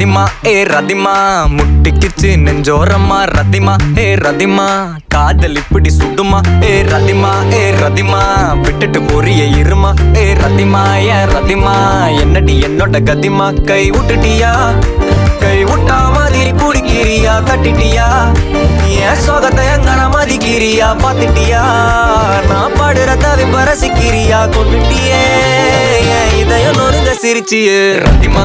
ரதிமா ரதிமா முட்டிக்கிச்சு நெஞ்சோரமா ரதிமா ரதிமா காதல் இப்படி சுடுமா ரதிமா ரதிமா விட்டுட்டு போறிய இருமா ரதிமா ரதிமா என்னடி என்னோட கதிமா கை விட்டுட்டியா கை விட்டா மாதிரி குடிக்கிறியா கட்டிட்டியா என் சோகத்தை எங்கன மதிக்கிறியா பாத்துட்டியா நான் பாடுற தவி பரசிக்கிறியா கொண்டுட்டியே இதயம் நொறுங்க சிரிச்சியே ரதிமா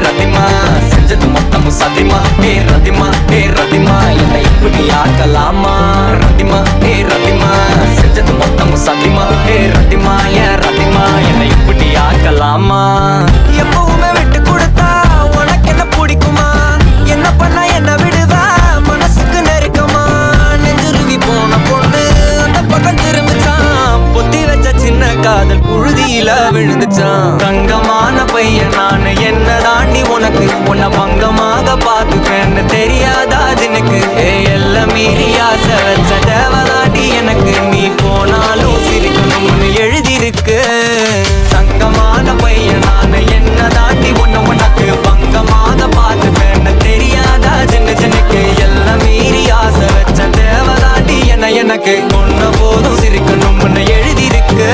ரதிமா செஞ்சது மொத்தமும் சதிமா ரதிமா ரதிமா என்னை இப்படி ஆக்கலாமா ரதிமா ரதிமா செஞ்சது மொத்தமும் சதிமா ரதிமா ரதிமா என்னை இப்படி ஆக்கலாமா எப்பவுமே விட்டு கொடுத்தா உனக்கு என்ன பிடிக்குமா என்ன பண்ணா என்ன விடுவா மனசுக்கு நெருக்கமா நெஞ்சுருகி போன பொண்ணு அந்த பக்கம் திரும்பிச்சான் பொத்தி வச்ச சின்ன காதல் புழுதியில விழுந்துச்சான் தங்கமான பையன் நானு என்ன தாண்டி உனக்கு உன்னை பங்கமாக பார்த்துப்பேன்னு தெரியாதா எனக்கு எல்லாம் மீறி ஆசை வச்ச தேவதாண்டி எனக்கு நீ போனாலும் சிரிக்கணும்னு எழுதியிருக்கு தங்கமான பையன் நானு என்ன தாண்டி உனக்கு பங்கமாக பார்த்துப்பேன்னு தெரியாதா எனக்கு எல்லாம் மீறி ஆசை வச்ச தேவதாண்டி எனக்கு கொன்ன போதும் சிரிக்கணும்னு எழுதியிருக்கு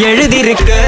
எழுதிருக்கு